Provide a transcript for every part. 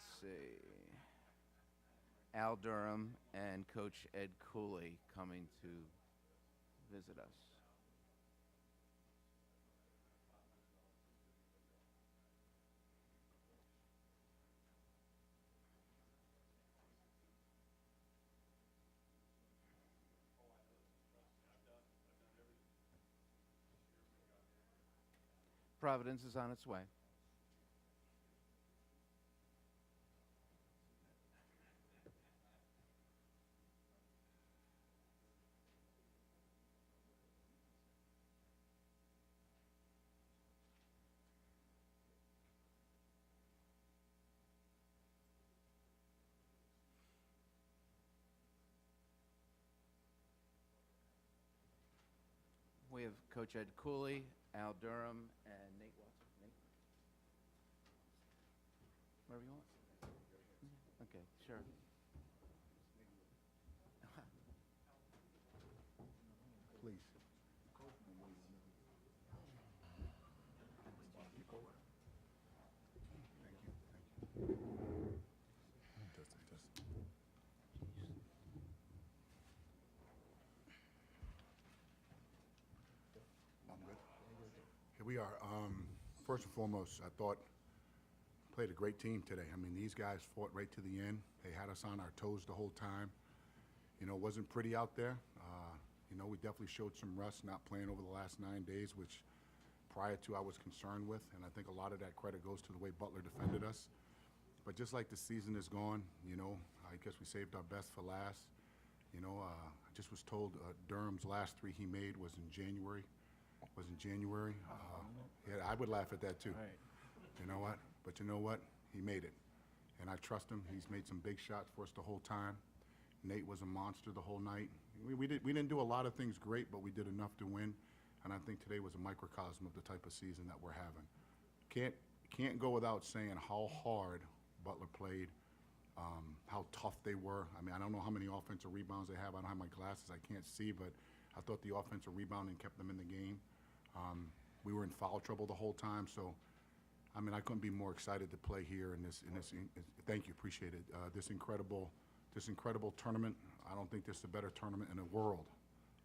let's see. Al Durham and Coach Ed Cooley coming to visit us. Providence is on its way. We have Coach Ed Cooley, Al Durham, and Nate Watson. Nate? Wherever you want. Okay, sure. Please. I'm good. Here we are. First and foremost, I thought played a great team today. I mean, these guys fought right to the end. They had us on our toes the whole time. You know, it wasn't pretty out there. You know, we definitely showed some rust not playing over the last 9 days, which prior to I was concerned with, and I think a lot of that credit goes to the way Butler defended us. But just like the season is gone, you know, I guess we saved our best for last. You know, I just was told Durham's last 3 he made was in January. Yeah, I would laugh at that too. Right. You know what? But you know what? He made it. And I trust him. He's made some big shots for us the whole time. Nate was a monster the whole night. We didn't do a lot of things great, but we did enough to win. And I think today was a microcosm of the type of season that we're having. Can't go without saying how hard Butler played, how tough they were. I mean, I don't know how many offensive rebounds they have. I don't have my glasses. I can't see, but I thought the offensive rebounding kept them in the game. We were in foul trouble the whole time, so I mean, I couldn't be more excited to play here in this. Thank you, appreciate it. This incredible tournament. I don't think there's a better tournament in the world,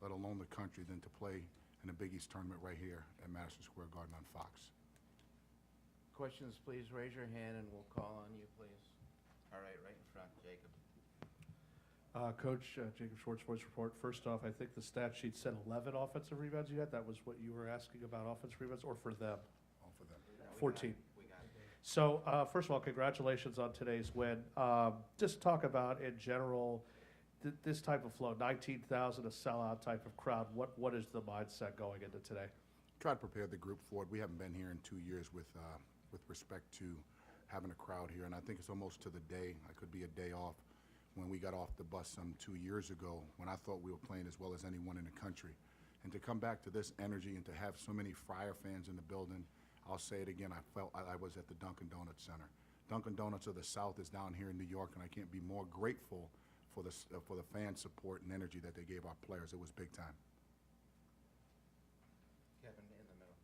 let alone the country, than to play in a Big East tournament right here at Madison Square Garden on Fox. Questions, please raise your hand and we'll call on you, please. All right, right in front, Jacob. Coach, Jacob Schwartz, Voice Report. First off, I think the stat sheet said 11 offensive rebounds you had. That was what you were asking about offensive rebounds, or for them? All for them. 14. We got it. So, first of all, congratulations on today's win. Just talk about, in general, this type of flow, 19,000, a sellout type of crowd. What is the mindset going into today? Try to prepare the group for it. We haven't been here in 2 years with respect to having a crowd here, and I think it's almost to the day. I could be a day off when we got off the bus some 2 years ago when I thought we were playing as well as anyone in the country. And to come back to this energy and to have so many Friar fans in the building, I'll say it again, I felt I was at the Dunkin' Donuts Center. Dunkin' Donuts of the South is down here in New York, and I can't be more grateful for the fan support and energy that they gave our players. It was big time. Kevin in the middle.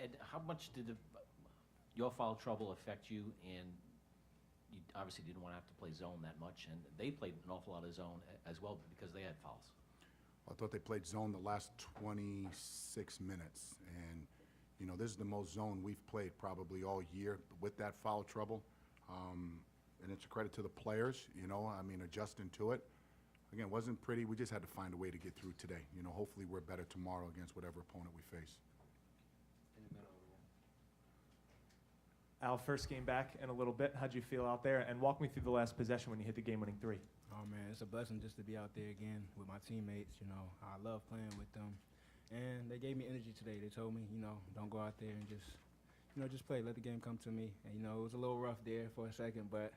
Ed, how much did your foul trouble affect you? And you obviously didn't want to have to play zone that much, and they played an awful lot of zone as well because they had fouls. I thought they played zone the last 26 minutes, and you know, this is the most zone we've played probably all year with that foul trouble. And it's a credit to the players, you know, I mean, adjusting to it. Again, it wasn't pretty. We just had to find a way to get through today. You know, hopefully we're better tomorrow against whatever opponent we face. In the middle over there. Al, first game back in a little bit. How'd you feel out there? And walk me through the last possession when you hit the game-winning 3. Oh man, it's a blessing just to be out there again with my teammates. You know, I love playing with them, and they gave me energy today. They told me, you know, don't go out there and just play. Let the game come to me. And you know, it was a little rough there for a second, but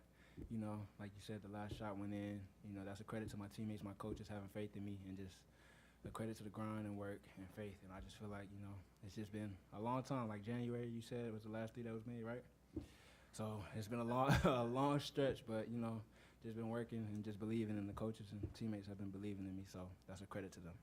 you know, like you said, the last shot went in. You know, that's a credit to my teammates, my coaches having faith in me, and just a credit to the grind and work and faith. And I just feel like, you know, it's just been a long time. Like January, you said, was the last 3 that was made, right? So it's been a long, a long stretch, but you know, just been working and just believing, and the coaches and teammates have been believing in me. So that's a credit to them.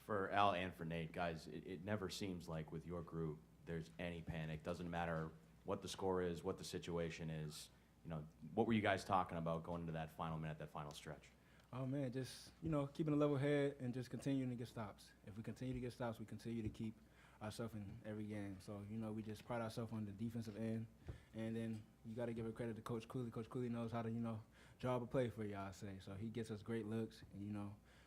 For Al and for Nate, guys, it never seems like with your group there's any panic. Doesn't matter what the score is, what the situation is. You know, what were you guys talking about going into that final minute, that final stretch? Oh man, just keeping a level head and just continuing to get stops. If we continue to get stops, we continue to keep ourselves in every game. So we just pride ourselves on the defensive end, and then you got to give a credit to Coach Cooley. Coach Cooley knows how to draw up a play for you, I say. So he gets us great looks, and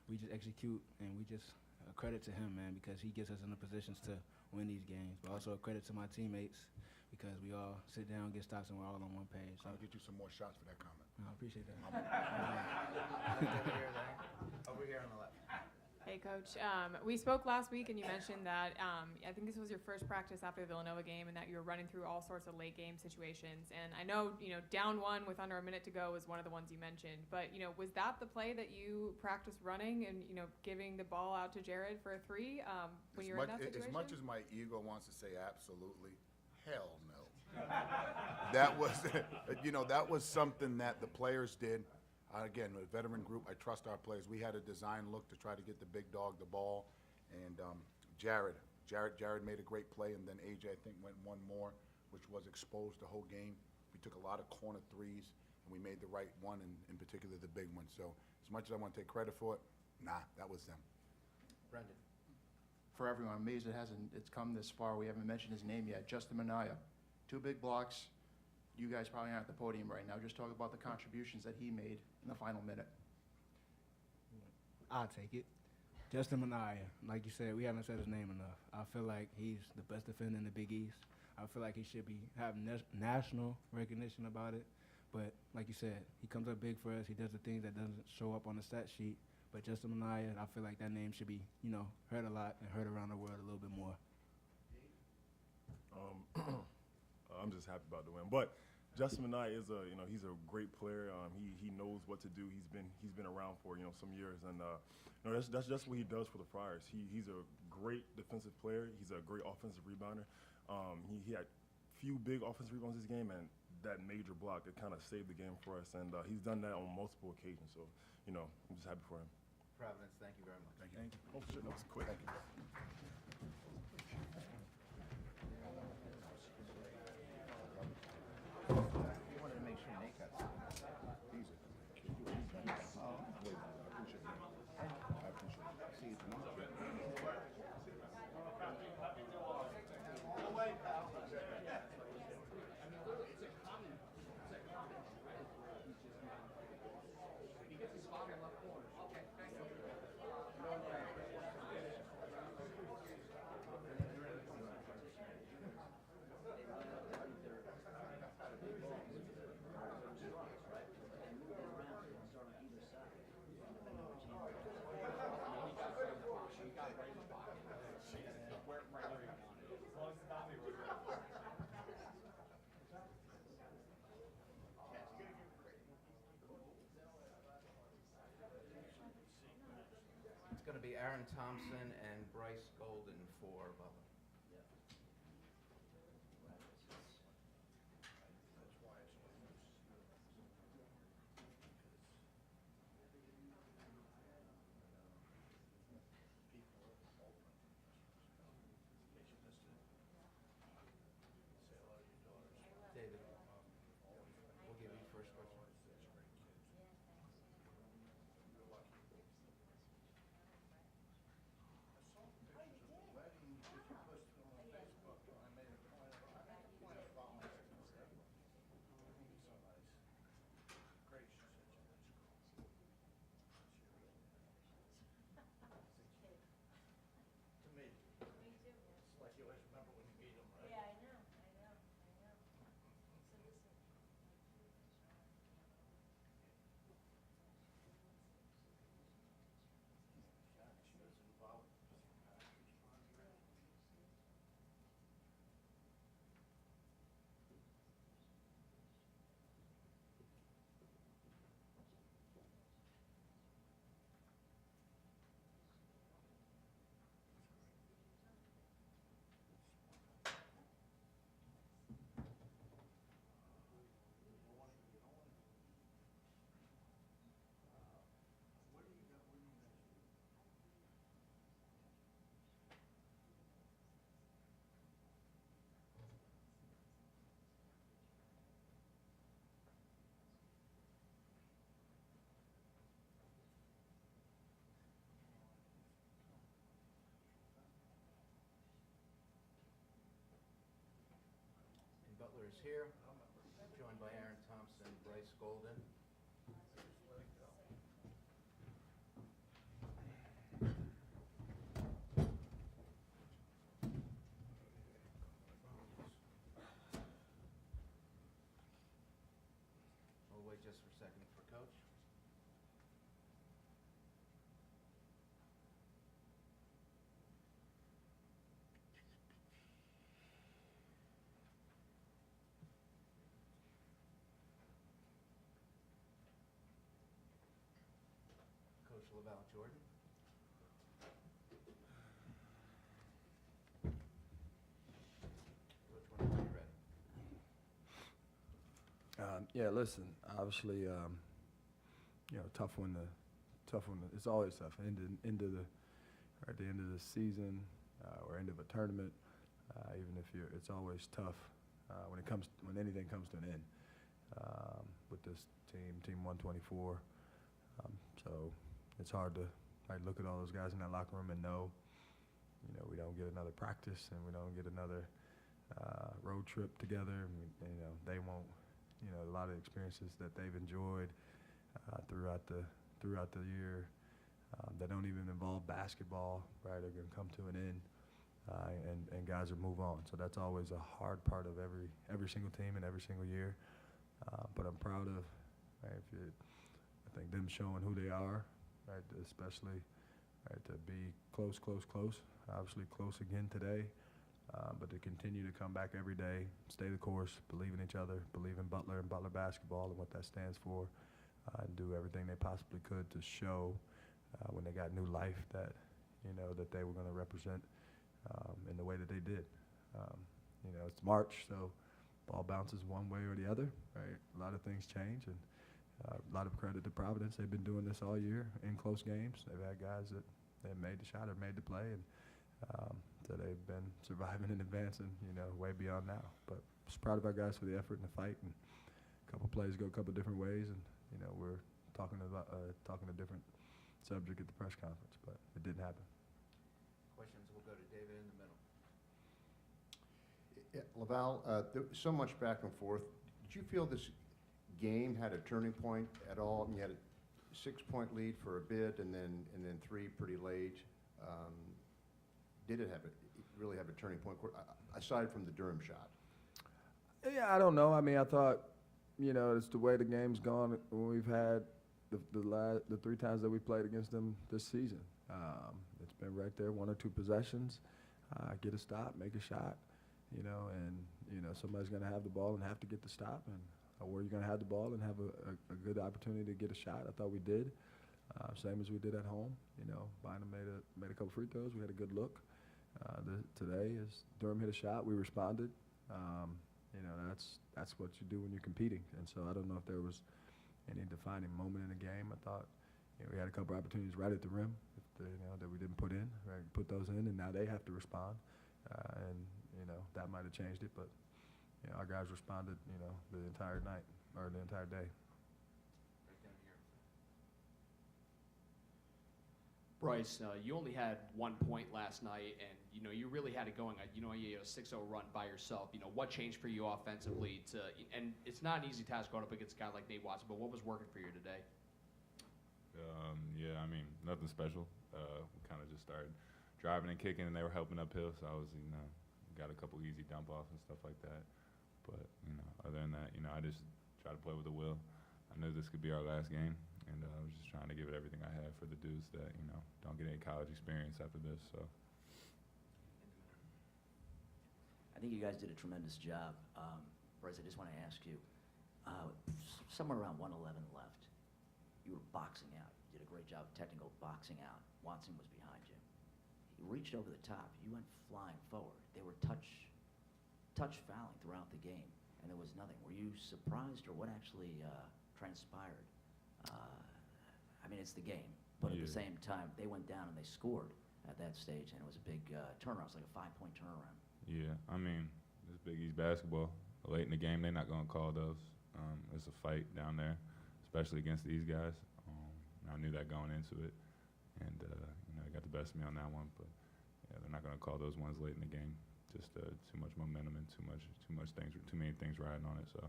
we just execute, and we just credit to him, man, because he gets us in the positions to win these games. But also a credit to my teammates because we all sit down, get stops, and we're all on one page. So I'll get you some more shots for that comment. I appreciate that. Over here on the left. Hey, Coach. We spoke last week, and you mentioned that I think this was your first practice after the Villanova game, and that you were running through all sorts of late game situations. And I know, down one with under a minute to go was one of the ones you mentioned. But was that the play that you practiced running and giving the ball out to Jared for a three when you were in that situation? As much as my ego wants to say absolutely, hell no. That was, that was something that the players did. Again, a veteran group, I trust our players. We had a design look to try to get the big dog the ball, and Jared made a great play, and then AJ, I think, went one more, which was exposed the whole game. We took a lot of corner threes, and we made the right one, and in particular the big one. So as much as I want to take credit for it, nah, that was them. Brendan. For everyone, I'm amazed it's come this far. We haven't mentioned his name yet. Justin Minaya, 2 big blocks. You guys probably aren't at the podium right now. Just talk about the contributions that he made in the final minute. I'll take it. Justin Minaya, like you said, we haven't said his name enough. I feel like he's the best defender in the Big East. I feel like he should have national recognition about it. But like you said, he comes up big for us. He does the things that doesn't show up on the stat sheet. But Justin Minaya, I feel like that name should be, heard a lot and heard around the world a little bit more. I'm just happy about the win. But Justin Minaya is he's a great player. He knows what to do. He's been around for some years, and that's just what he does for the Friars. He's a great defensive player. He's a great offensive rebounder. He had few big offensive rebounds this game, and that major block, it kind of saved the game for us. And he's done that on multiple occasions. So I'm just happy for him. Providence, thank you very much. Thank you. Oh shit, that was quick. Thank you. We wanted to make sure Nate got some. Easy. I appreciate it. I appreciate it. See you tomorrow. It's going to be Aaron Thompson and Bryce Golden for Butler. David, we'll give you first question. partners here, joined by Aaron Thompson, Bryce Golden. We'll wait just for a second for Coach. Coach LaValle Jordan. Coach, whenever you're ready. Yeah, listen, obviously, tough one. It's always tough. At the end of the season or end of a tournament, even if it's always tough when anything comes to an end. With this team 124, so it's hard to look at all those guys in that locker room and know, we don't get another practice and we don't get another road trip together. And they won't. A lot of experiences that they've enjoyed throughout the year that don't even involve basketball, right, are going to come to an end, and guys will move on. So that's always a hard part of every single team and every single year. But I'm proud of, right, I think them showing who they are, right, especially, right, to be close. Obviously close again today. But to continue to come back every day, stay the course, believe in each other, believe in Butler and Butler basketball and what that stands for, and do everything they possibly could to show when they got new life that, that they were going to represent in the way that they did. It's March, so ball bounces one way or the other, right? A lot of things change, and a lot of credit to Providence. They've been doing this all year in close games. They've had guys that have made the shot or made the play, and so they've been surviving and advancing, way beyond now. But just proud of our guys for the effort and the fight. And a couple plays go a couple different ways, and we're talking a different subject at the press conference, but it didn't happen. Questions will go to David in the middle. LaValle, there was so much back and forth. Did you feel this game had a turning point at all? And you had a 6-point lead for a bit, and then 3 pretty late. Did it really have a turning point, aside from the Durham shot? Yeah, I don't know. I mean, I thought, it's the way the game's gone when we've had the 3 times that we played against them this season. It's been right there, 1 or 2 possessions, get a stop, make a shot, and somebody's going to have the ball and have to get the stop, and or you're going to have the ball and have a good opportunity to get a shot. I thought we did, same as we did at home. Bynum made a couple free throws. We had a good look. Today, as Durham hit a shot, we responded. That's what you do when you're competing. And so I don't know if there was any defining moment in the game. I thought we had a couple opportunities right at the rim that we didn't put in. Right, put those in, and now they have to respond. And that might have changed it, but our guys responded. The entire night or the entire day. Right down here. Bryce, you only had 1 point last night, and you really had it going. You had a 6-0 run by yourself. What changed for you offensively and it's not an easy task going up against a guy like Nate Watson, but what was working for you today? Yeah, I mean, nothing special. We kind of just started driving and kicking, and they were helping uphill, so I was, got a couple easy dump offs and stuff like that. But, other than that, I just try to play with a will. I knew this could be our last game, and I was just trying to give it everything I had for the dudes that, don't get any college experience after this, so. I think you guys did a tremendous job. Bryce, I just want to ask you, somewhere around 1:11 left, you were boxing out. You did a great job of technical boxing out. Watson was behind you. He reached over the top. You went flying forward. They were touch fouling throughout the game, and there was nothing. Were you surprised, or what actually transpired? I mean, it's the game, but at the same time, they went down and they scored at that stage, and it was a big turnaround. It was like a 5-point turnaround. Yeah, I mean, it's Big East basketball. Late in the game, they're not going to call those. It's a fight down there, especially against these guys. I knew that going into it, and they got the best of me on that one. But yeah, they're not going to call those ones late in the game. just too much momentum and too many things riding on it. So.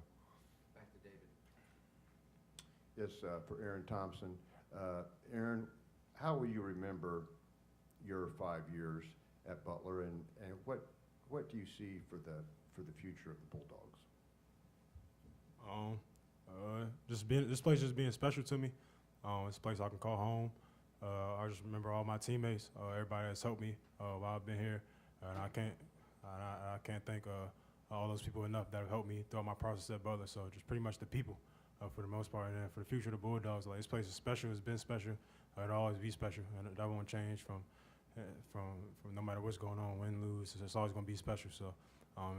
Back to David. Yes, for Aaron Thompson. Aaron, how will you remember your 5 years at Butler, and what do you see for the future of the Bulldogs? This place just being special to me. It's a place I can call home. I just remember all my teammates, everybody that's helped me while I've been here, and I can't thank all those people enough that have helped me throughout my process at Butler. So just pretty much the people for the most part, and then for the future of the Bulldogs, like this place is special. It's been special. It'll always be special, and that won't change from no matter what's going on, win, lose. It's always going to be special. So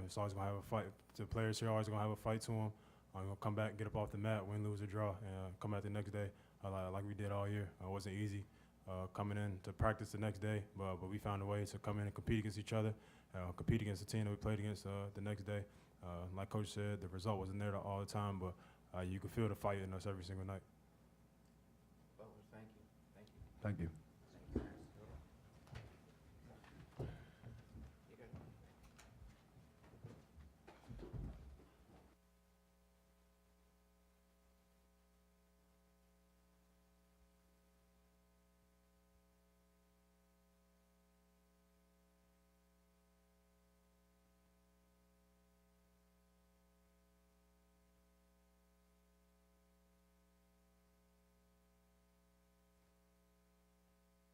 it's always going to have a fight. The players here are always going to have a fight to them. I'm going to come back, get up off the mat, win, lose, or draw, and come out the next day like we did all year. It wasn't easy coming in to practice the next day, but we found a way to come in and compete against each other, compete against the team that we played against the next day. Like Coach said, the result wasn't there all the time, but you could feel the fight in us every single night. Butler, thank you. Thank you.